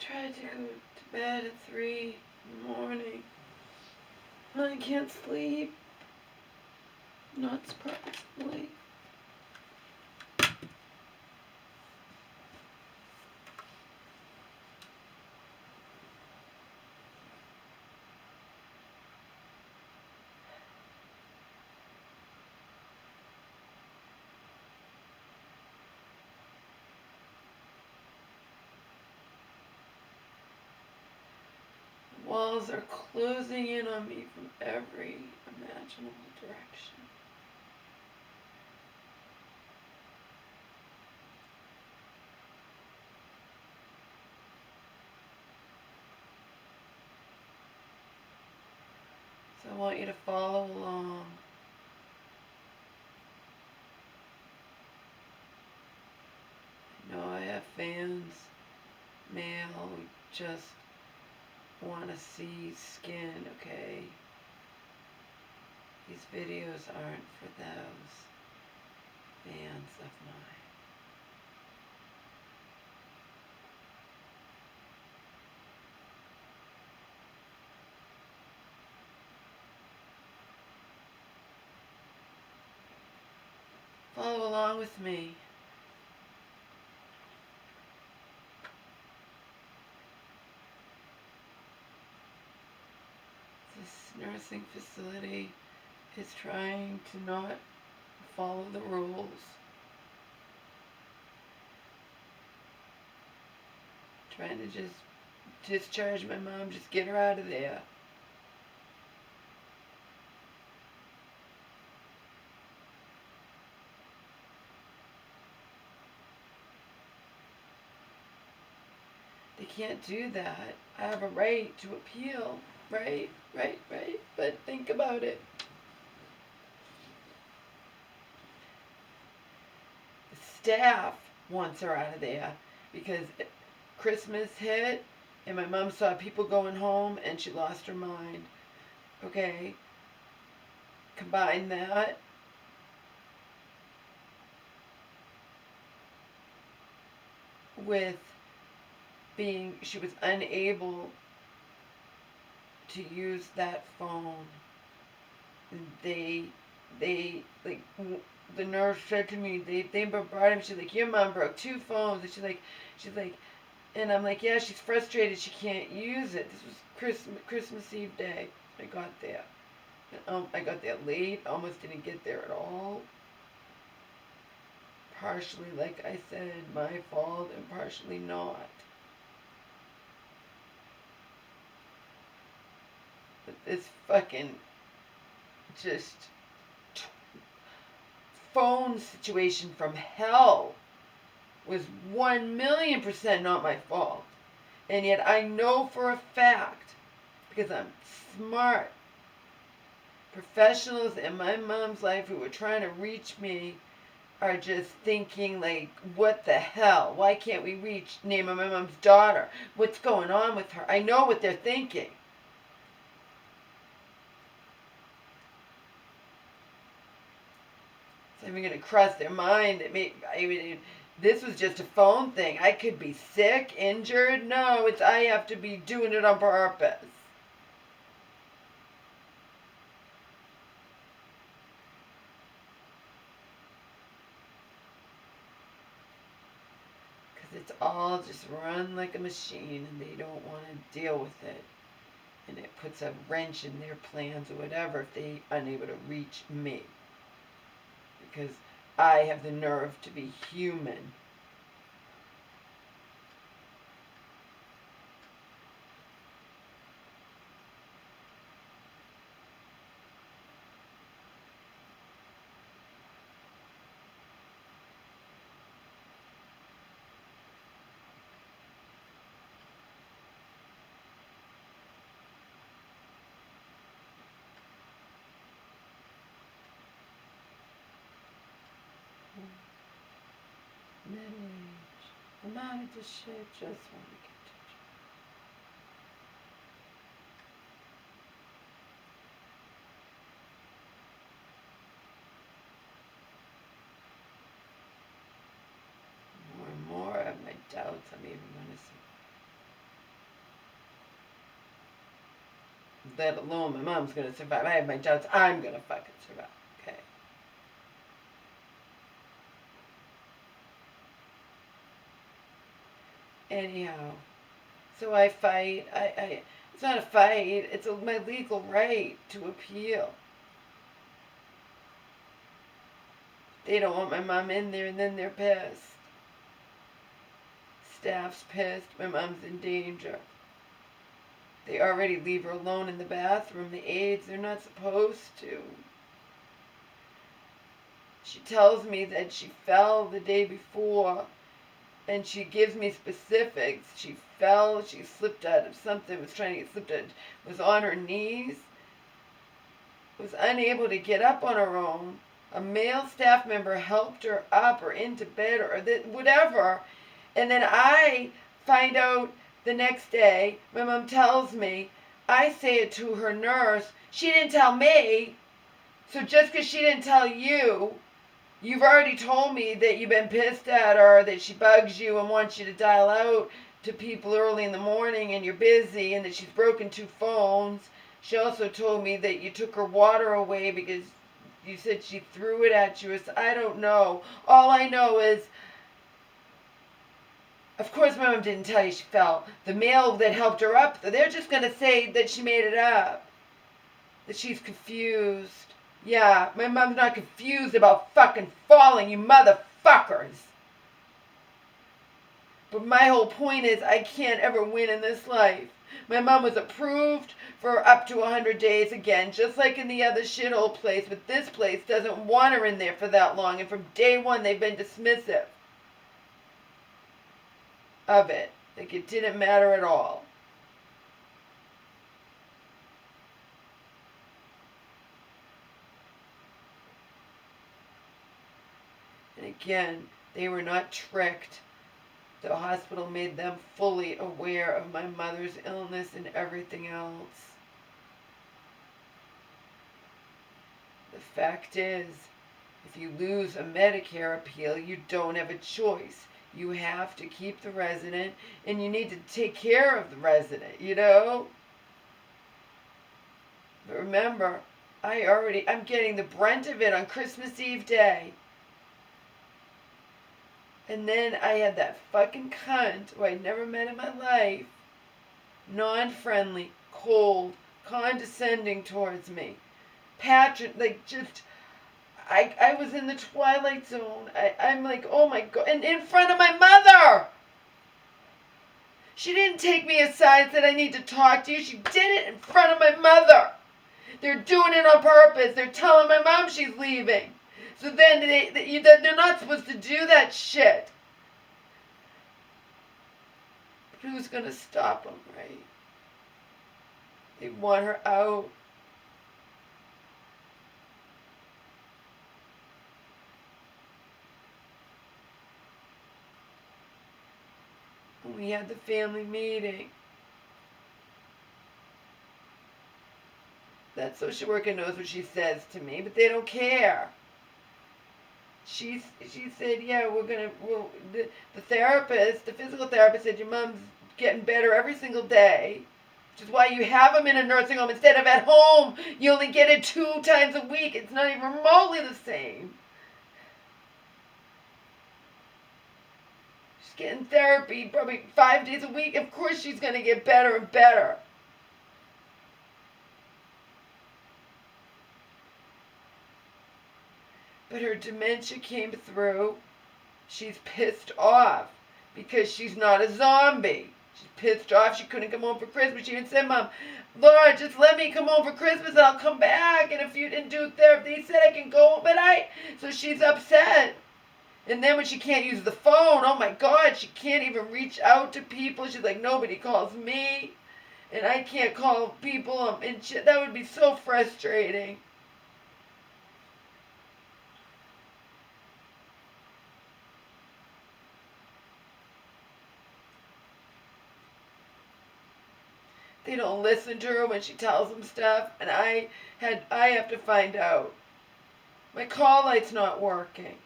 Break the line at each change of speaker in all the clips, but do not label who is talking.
tried to go to bed at 3 in the morning. I can't sleep. Not surprisingly. Walls are closing in on me from every imaginable direction. So I want you to follow along. I know I have fans, male, who just want to see skin, okay? These videos aren't for those fans of mine. Follow along with me. This nursing facility is trying to not follow the rules. Trying to just discharge my mom, just get her out of there. They can't do that. I have a right to appeal. Right. But think about it. The staff wants her out of there because Christmas hit and my mom saw people going home and she lost her mind. Okay? Combine that with she was unable to use that phone. They like, the nurse said to me, they brought him, she's like, your mom broke 2 phones, and she's like, and I'm like, yeah, she's frustrated, she can't use it. This was Christmas Eve day. I got there. I got there late, almost didn't get there at all. Partially, like I said, my fault, and partially not. But this fucking just phone situation from hell was 1,000,000% not my fault. And yet I know for a fact, because I'm smart, professionals in my mom's life who were trying to reach me are just thinking like, what the hell? Why can't we reach name of my mom's daughter? What's going on with her? I know what they're thinking. It's even going to cross their mind. This was just a phone thing. I could be sick, injured. No, I have to be doing it on purpose. Because it's all just run like a machine and they don't want to deal with it. And it puts a wrench in their plans or whatever if they are unable to reach me. Because I have the nerve to be human. Middle-aged. I'm out of this shit, just want to get to you. More and more of my doubts I'm even going to see. let alone my mom's gonna survive. I have my doubts. I'm gonna fucking survive. Okay. Anyhow, so I fight. It's not a fight. It's my legal right to appeal. They don't want my mom in there, and then they're pissed. Staff's pissed. My mom's in danger. They already leave her alone in the bathroom. The aides, they're not supposed to. She tells me that she fell the day before, and she gives me specifics. She fell, she slipped out of something, was trying to get slipped out, was on her knees, was unable to get up on her own. A male staff member helped her up or into bed or whatever. And then I find out the next day, my mom tells me, I say it to her nurse. She didn't tell me. So just because she didn't tell you, you've already told me that you've been pissed at her, that she bugs you and wants you to dial out to people early in the morning and you're busy, and that she's broken 2 phones. She also told me that you took her water away because you said she threw it at you. I don't know. All I know is, of course my mom didn't tell you she fell. The male that helped her up, they're just going to say that she made it up. That she's confused. Yeah, my mom's not confused about fucking falling, you motherfuckers. But my whole point is I can't ever win in this life. My mom was approved for up to 100 days again, just like in the other shithole place, but this place doesn't want her in there for that long, and from day one they've been dismissive of it. Like it didn't matter at all. And again, they were not tricked. The hospital made them fully aware of my mother's illness and everything else. The fact is, if you lose a Medicare appeal, you don't have a choice. You have to keep the resident, and you need to take care of the resident, you know? But remember, I'm getting the brunt of it on Christmas Eve day. And then I had that fucking cunt who I'd never met in my life, non-friendly, cold, condescending towards me. I was in the twilight zone. I'm like, oh my God, and in front of my mother. She didn't take me aside and said, I need to talk to you. She did it in front of my mother. They're doing it on purpose. They're telling my mom she's leaving. So then they're not supposed to do that shit. But who's going to stop them, right? They want her out. We had the family meeting. That social worker knows what she says to me, but they don't care. She said, yeah, the therapist, the physical therapist said your mom's getting better every single day, which is why you have them in a nursing home instead of at home. You only get it 2 times a week. It's not even remotely the same. She's getting therapy probably 5 days a week. Of course she's going to get better and better. But her dementia came through. She's pissed off because she's not a zombie. She's pissed off she couldn't come home for Christmas. She even said, Mom, Laura, just let me come home for Christmas and I'll come back. And if you didn't do therapy, they said I can go, so she's upset. And then when she can't use the phone, oh my God, she can't even reach out to people. She's like, nobody calls me. And I can't call people. And shit, that would be so frustrating. They don't listen to her when she tells them stuff, and I have to find out. My call light's not working.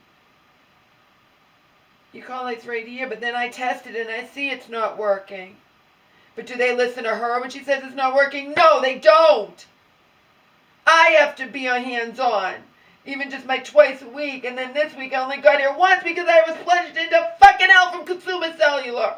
Your call light's right here, but then I test it and I see it's not working. But do they listen to her when she says it's not working? No, they don't. I have to be on hands-on. Even just my twice a week. And then this week I only got here once because I was plunged into fucking hell from consumer cellular.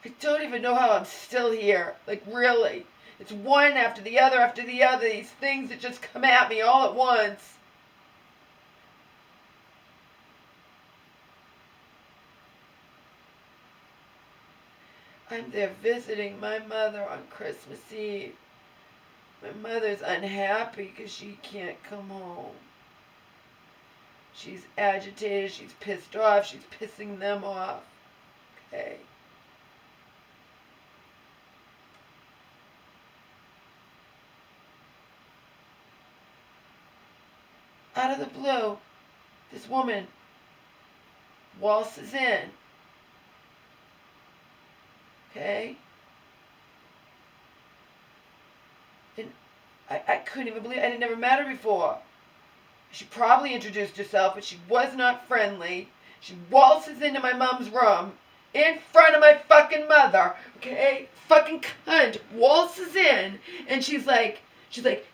I don't even know how I'm still here. Like, really. It's one after the other after the other. These things that just come at me all at once. I'm there visiting my mother on Christmas Eve. My mother's unhappy because she can't come home. She's agitated, she's pissed off, she's pissing them off. Okay. Out of the blue, this woman waltzes in. Okay? And I couldn't even believe it. I never met her before. She probably introduced herself, but she was not friendly. She waltzes into my mom's room in front of my fucking mother. Okay? Fucking cunt waltzes in, and she's like,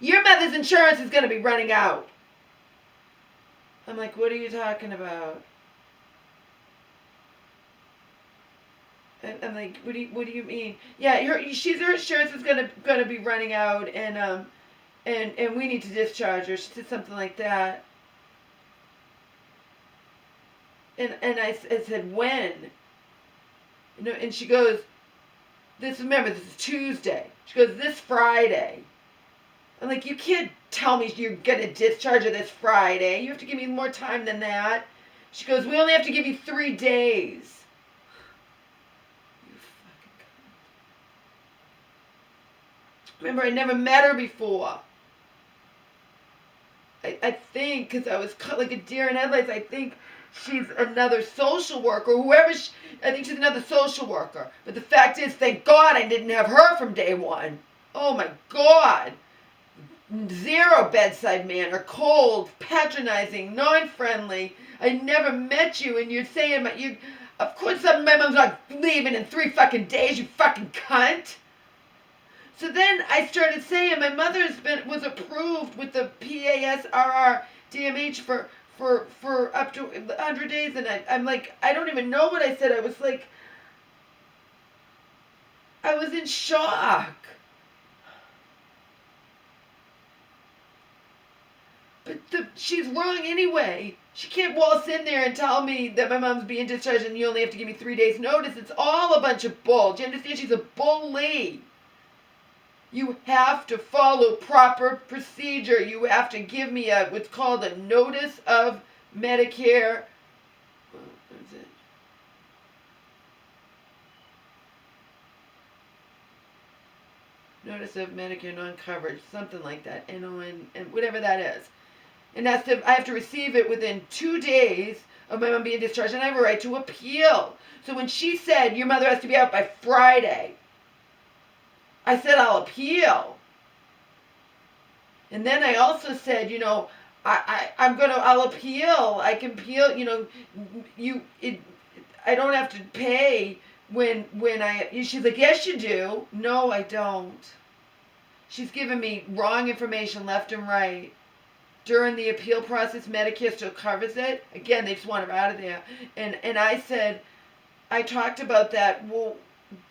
your mother's insurance is going to be running out. I'm like, what are you talking about? And I'm like, what do you mean? Yeah, her insurance is gonna be running out, and we need to discharge her. She said something like that. And I said, when? You know, and she goes, this is Tuesday. She goes, this Friday. I'm like, you can't tell me you're gonna discharge her this Friday. You have to give me more time than that. She goes, we only have to give you 3 days. Remember, I never met her before. I think, because I was cut like a deer in headlights, I think she's another social worker. I think she's another social worker. But the fact is, thank God I didn't have her from day one. Oh my God. Zero bedside manner, cold, patronizing, non-friendly. I never met you, and you're saying, of course my mom's not leaving in 3 fucking days, you fucking cunt. So then I started saying my mother's was approved with the PASRR DMH for up to 100 days, and I'm like, I don't even know what I said. I was like, I was in shock. But she's wrong anyway. She can't waltz in there and tell me that my mom's being discharged and you only have to give me 3 days notice. It's all a bunch of bull. Do you understand? She's a bully. You have to follow proper procedure. You have to give me what's called a notice of Medicare. What is it? Notice of Medicare non-coverage, something like that. NON, and whatever that is. And I have to receive it within 2 days of my mom being discharged, and I have a right to appeal. So when she said your mother has to be out by Friday, I said, I'll appeal. And then I also said, I'll appeal. I can appeal, I don't have to pay when she's like, yes, you do. No, I don't. She's given me wrong information left and right. During the appeal process, Medicare still covers it. Again, they just want her out of there. And I said, I talked about that. Well,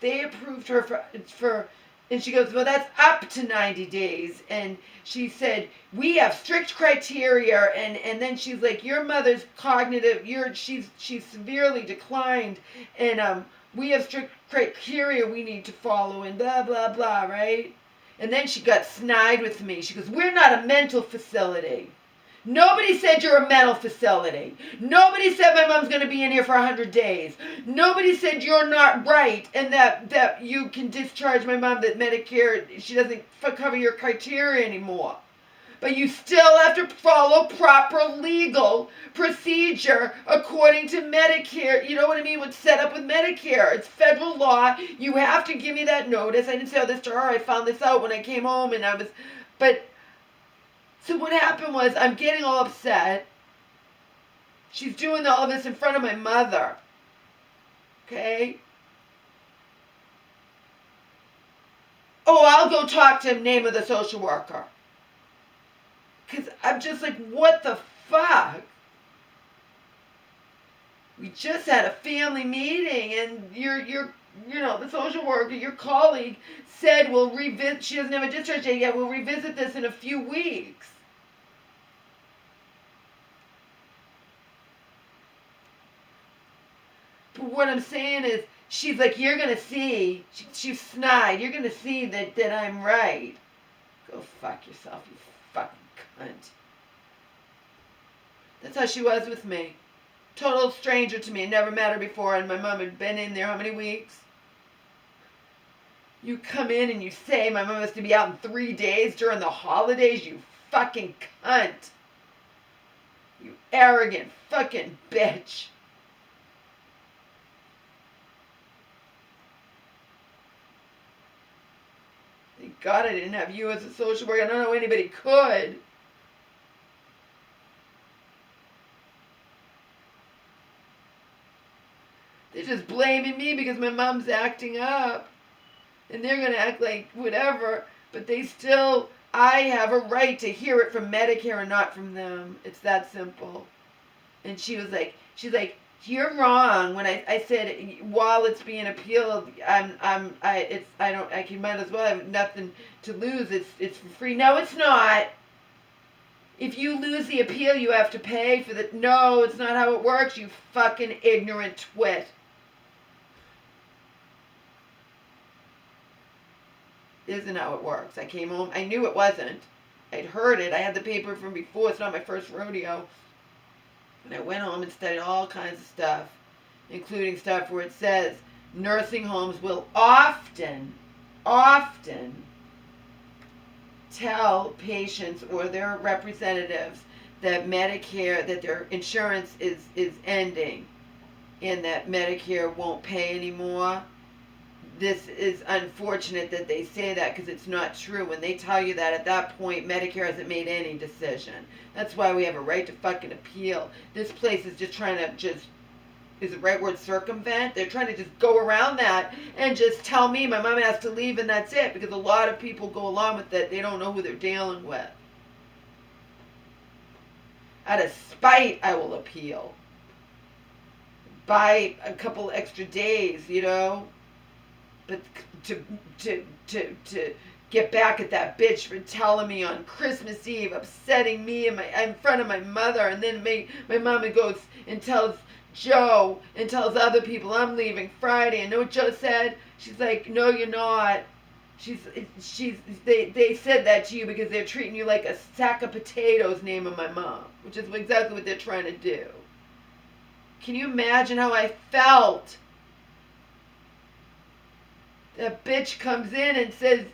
they approved her for and she goes, well, that's up to 90 days. And she said, we have strict criteria. And then she's like, your mother's cognitive, she's severely declined. And we have strict criteria we need to follow and blah, blah, blah, right? And then she got snide with me. She goes, we're not a mental facility. Nobody said you're a mental facility. Nobody said my mom's going to be in here for 100 days. Nobody said you're not right and that you can discharge my mom, that Medicare, she doesn't cover your criteria anymore. But you still have to follow proper legal procedure according to Medicare. You know what I mean? What's set up with Medicare. It's federal law. You have to give me that notice. I didn't say all this to her. I found this out when I came home and so what happened was, I'm getting all upset, She's doing all of this in front of my mother. Okay? Oh, I'll go talk to him, name of the social worker. Because I'm just like, what the fuck? We just had a family meeting, and the social worker, your colleague, said we'll revisit. She doesn't have a discharge date yet. We'll revisit this in a few weeks. But what I'm saying is, she's like, you're gonna see. She's snide. You're gonna see that I'm right. Go fuck yourself, you fucking cunt. That's how she was with me. Total stranger to me. Never met her before, and my mom had been in there how many weeks? You come in and you say my mom has to be out in 3 days during the holidays, you fucking cunt. You arrogant fucking bitch. Thank God I didn't have you as a social worker. I don't know anybody could. They're just blaming me because my mom's acting up. And they're going to act like whatever. But I have a right to hear it from Medicare and not from them. It's that simple. And she's like, you're wrong. When I said, while it's being appealed, I might as well have nothing to lose. It's for free. No, it's not. If you lose the appeal, you have to pay for the. No, it's not how it works, you fucking ignorant twit. Isn't how it works. I came home. I knew it wasn't. I'd heard it. I had the paper from before. It's not my first rodeo. And I went home and studied all kinds of stuff, including stuff where it says nursing homes will often tell patients or their representatives that Medicare, that their insurance is ending and that Medicare won't pay anymore. This is unfortunate that they say that because it's not true. When they tell you that, at that point, Medicare hasn't made any decision. That's why we have a right to fucking appeal. This place is just trying to is the right word, circumvent? They're trying to just go around that and just tell me my mom has to leave and that's it, because a lot of people go along with it. They don't know who they're dealing with. Out of spite, I will appeal. Buy a couple extra days, But to get back at that bitch for telling me on Christmas Eve, upsetting me in front of my mother, and then my mama goes and tells Joe and tells other people I'm leaving Friday. And know what Joe said? She's like, no, you're not. They said that to you because they're treating you like a sack of potatoes, name of my mom, which is exactly what they're trying to do. Can you imagine how I felt? That bitch comes in and says,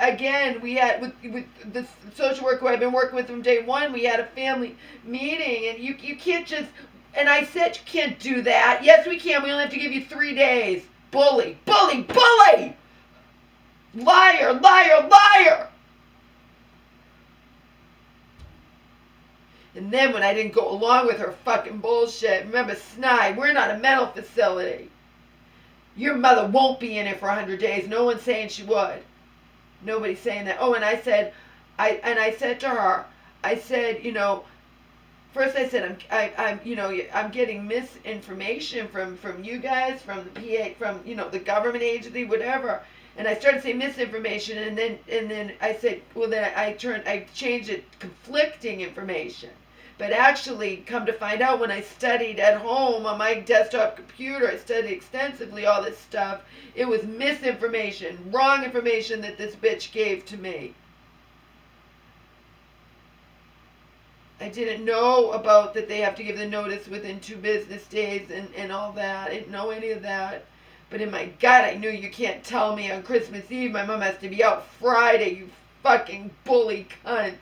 again, we had, with the social worker I've been working with from day one, we had a family meeting, and you can't just, and I said, you can't do that. Yes, we can. We only have to give you 3 days. Bully, bully, bully! Liar, liar, liar! And then when I didn't go along with her fucking bullshit, remember, snide, we're not a mental facility. Your mother won't be in it for 100 days. No one's saying she would. Nobody's saying that. Oh, and I said to her, I said, first I said, I'm getting misinformation from you guys, from the PA, from, the government agency, whatever. And I started saying misinformation, and then I said, well, then I changed it, conflicting information. But actually, come to find out, when I studied at home on my desktop computer, I studied extensively all this stuff. It was misinformation, wrong information that this bitch gave to me. I didn't know about that they have to give the notice within 2 business days and all that. I didn't know any of that. But in my gut, I knew you can't tell me on Christmas Eve my mom has to be out Friday, you fucking bully cunt.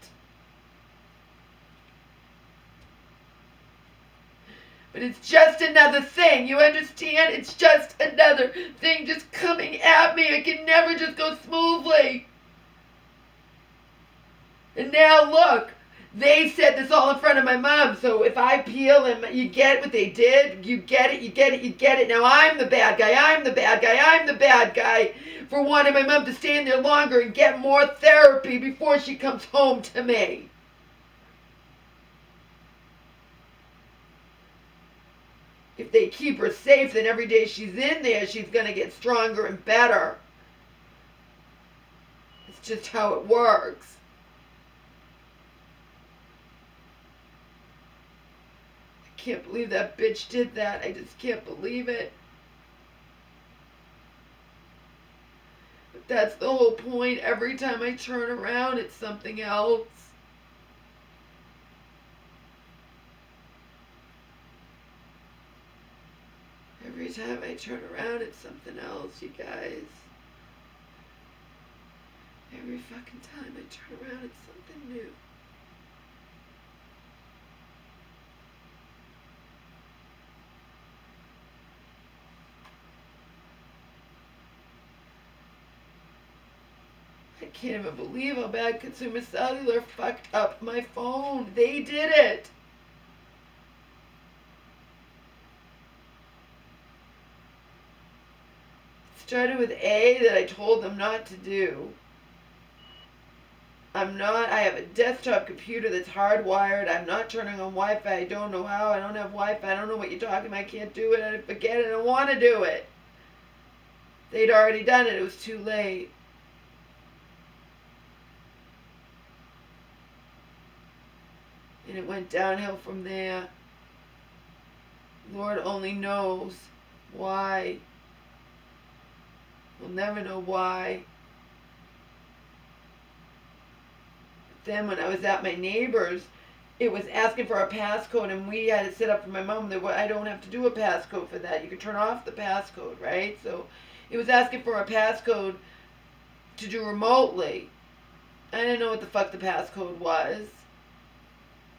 But it's just another thing, you understand? It's just another thing just coming at me. It can never just go smoothly. And now look, They said this all in front of my mom, so if I peel and you get what they did, you get it, you get it, you get it. Now I'm the bad guy, I'm the bad guy, I'm the bad guy for wanting my mom to stay in there longer and get more therapy before she comes home to me. If they keep her safe, then every day she's in there, she's going to get stronger and better. It's just how it works. I can't believe that bitch did that. I just can't believe it. But that's the whole point. Every time I turn around, it's something else. Every time I turn around, it's something else, you guys. Every fucking time I turn around, it's something new. I can't even believe how bad Consumer Cellular fucked up my phone. They did it. Started with A that I told them not to do. I have a desktop computer that's hardwired. I'm not turning on Wi-Fi. I don't know how. I don't have Wi-Fi. I don't know what you're talking about. I can't do it. I forget it. I don't want to do it. They'd already done it. It was too late. And it went downhill from there. Lord only knows why. We'll never know why. But then when I was at my neighbor's, it was asking for a passcode, and we had it set up for my mom. I don't have to do a passcode for that. You can turn off the passcode, right? So it was asking for a passcode to do remotely. I didn't know what the fuck the passcode was.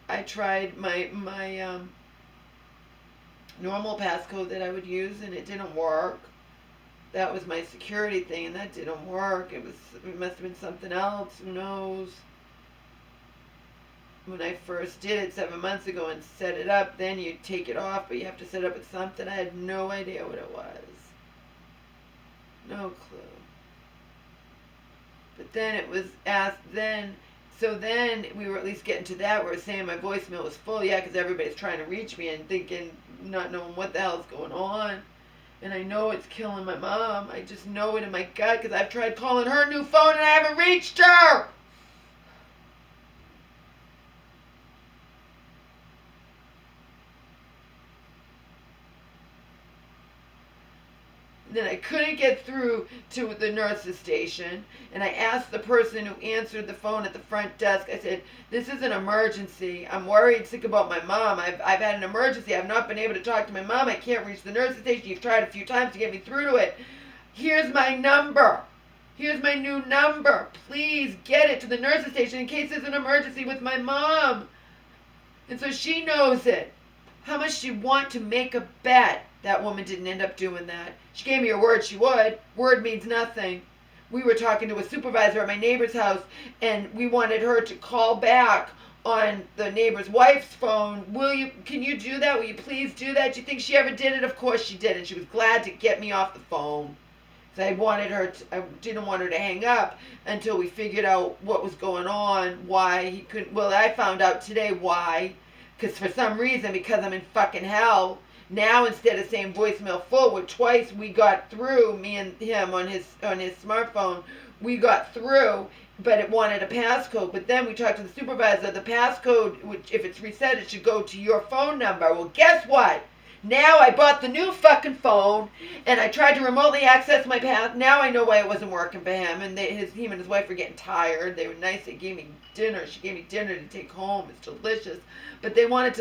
I tried my normal passcode that I would use, and it didn't work. That was my security thing, and that didn't work. It must have been something else. Who knows? When I first did it 7 months ago and set it up, then you take it off, but you have to set it up with something. I had no idea what it was. No clue. But then it was asked then. So then we were at least getting to that where saying my voicemail was full. Yeah, because everybody's trying to reach me and thinking, not knowing what the hell's going on. And I know it's killing my mom. I just know it in my gut because I've tried calling her new phone and I haven't reached her. Then I couldn't get through to the nurse's station, and I asked the person who answered the phone at the front desk, I said, this is an emergency. I'm worried sick about my mom. I've had an emergency. I've not been able to talk to my mom. I can't reach the nurse's station. You've tried a few times to get me through to it. Here's my number. Here's my new number. Please get it to the nurse's station in case there's an emergency with my mom. And so she knows it. How much do you want to make a bet? That woman didn't end up doing that. She gave me her word she would. Word means nothing. We were talking to a supervisor at my neighbor's house, and we wanted her to call back on the neighbor's wife's phone. Can you do that? Will you please do that? Do you think she ever did it? Of course she did, and she was glad to get me off the phone. So I didn't want her to hang up until we figured out what was going on, why he couldn't. Well, I found out today why. Because for some reason, because I'm in fucking hell, now instead of saying voicemail forward, twice we got through, me and him on his smartphone, we got through, but it wanted a passcode. But then we talked to the supervisor, the passcode, which if it's reset, it should go to your phone number. Well, guess what? Now I bought the new fucking phone, and I tried to remotely access my pass. Now I know why it wasn't working for him, and him and his wife were getting tired. They were nice. They gave me dinner. She gave me dinner to take home. It's delicious. But we wanted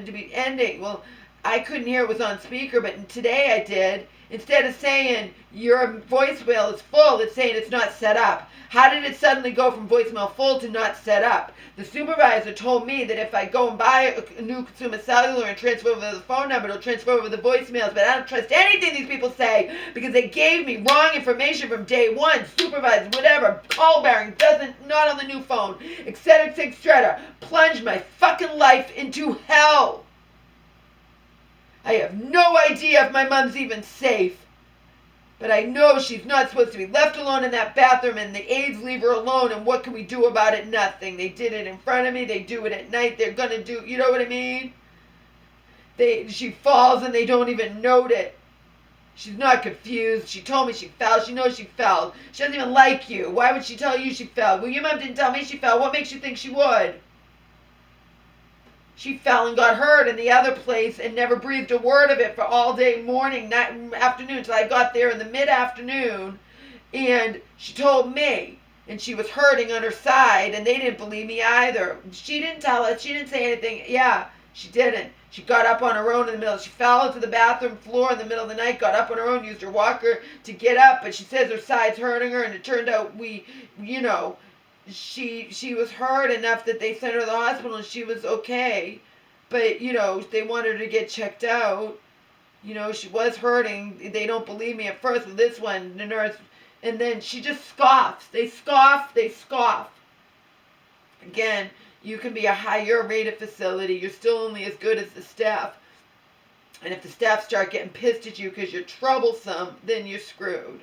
it to be ending. Well, I couldn't hear it was on speaker, but today I did. Instead of saying your voicemail is full, it's saying it's not set up. How did it suddenly go from voicemail full to not set up? The supervisor told me that if I go and buy a new consumer cellular and transfer over the phone number, it'll transfer over the voicemails, but I don't trust anything these people say because they gave me wrong information from day one. Supervisor, whatever, call bearing, not on the new phone, etc., etc. Plunged my fucking life into hell. I have no idea if my mom's even safe. But I know she's not supposed to be left alone in that bathroom, and the aides leave her alone, and what can we do about it? Nothing. They did it in front of me. They do it at night. They're going to do, you know what I mean? She falls and they don't even note it. She's not confused. She told me she fell. She knows she fell. She doesn't even like you. Why would she tell you she fell? Well, your mom didn't tell me she fell. What makes you think she would? She fell and got hurt in the other place and never breathed a word of it for all day, morning, night, afternoon, until I got there in the mid-afternoon. And she told me, and she was hurting on her side, and they didn't believe me either. She didn't tell us. She didn't say anything. Yeah, she didn't. She got up on her own in the middle. She fell into the bathroom floor in the middle of the night, got up on her own, used her walker to get up, but she says her side's hurting her, and it turned out she was hurt enough that they sent her to the hospital and she was okay. But, they wanted her to get checked out. She was hurting. They don't believe me at first with this one, the nurse. And then she just scoffs. They scoff. Again, you can be a higher rated facility. You're still only as good as the staff. And if the staff start getting pissed at you because you're troublesome, then you're screwed,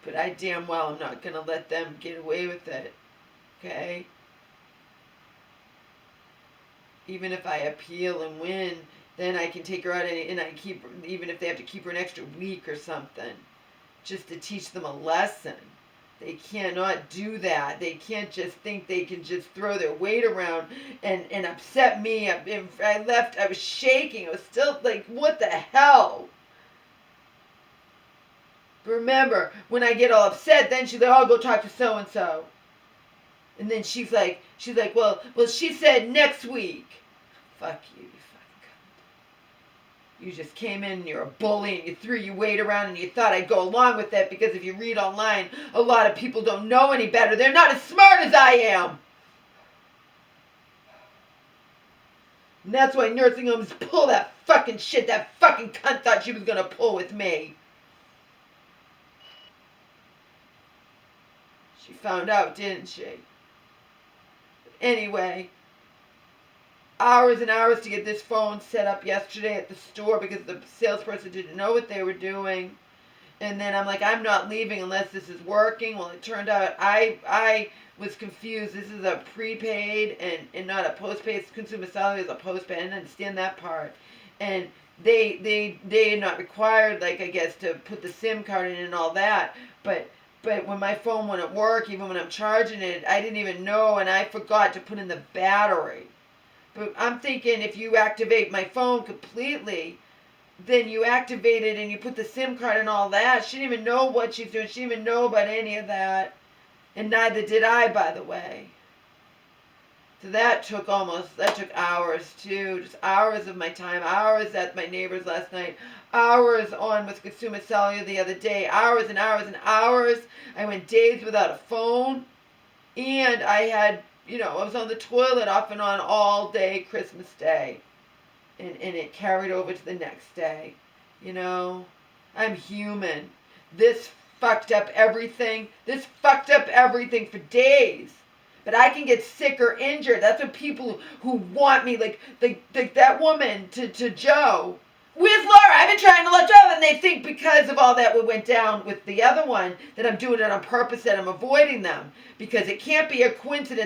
But I damn well am not going to let them get away with it, okay? Even if I appeal and win, then I can take her out and I keep, even if they have to keep her an extra week or something, just to teach them a lesson. They cannot do that. They can't just think they can just throw their weight around and upset me. I was shaking. I was still like, what the hell? Remember, when I get all upset, then she's like, oh, go talk to so-and-so. And then she's like, well, she said next week. Fuck you, you fucking cunt. You just came in and you're a bully and you threw your weight around and you thought I'd go along with it because if you read online, a lot of people don't know any better. They're not as smart as I am. And that's why nursing homes pull that fucking shit that fucking cunt thought she was going to pull with me. She found out, didn't she? Anyway, hours and hours to get this phone set up yesterday at the store because the salesperson didn't know what they were doing. And then I'm like, I'm not leaving unless this is working. Well, it turned out I was confused. This is a prepaid and not a postpaid. Consumer salary is a postpaid. I didn't understand that part. And they are not required, like, I guess, to put the SIM card in and all that. But when my phone wouldn't work, even when I'm charging it, I didn't even know, and I forgot to put in the battery. But I'm thinking if you activate my phone completely, then you activate it and you put the SIM card and all that. She didn't even know what she's doing. She didn't even know about any of that. And neither did I, by the way. So that took hours too. Just hours of my time. Hours at my neighbor's last night. Hours on with Consumer Cellular the other day. Hours and hours and hours. I went days without a phone. And I had, I was on the toilet off and on all day Christmas Day. And it carried over to the next day. I'm human. This fucked up everything. This fucked up everything for days. But I can get sick or injured. That's what people who want me, like that woman to Joe. Where's Laura? I've been trying to let Joe. And they think because of all that went down with the other one that I'm doing it on purpose, that I'm avoiding them. Because it can't be a coincidence.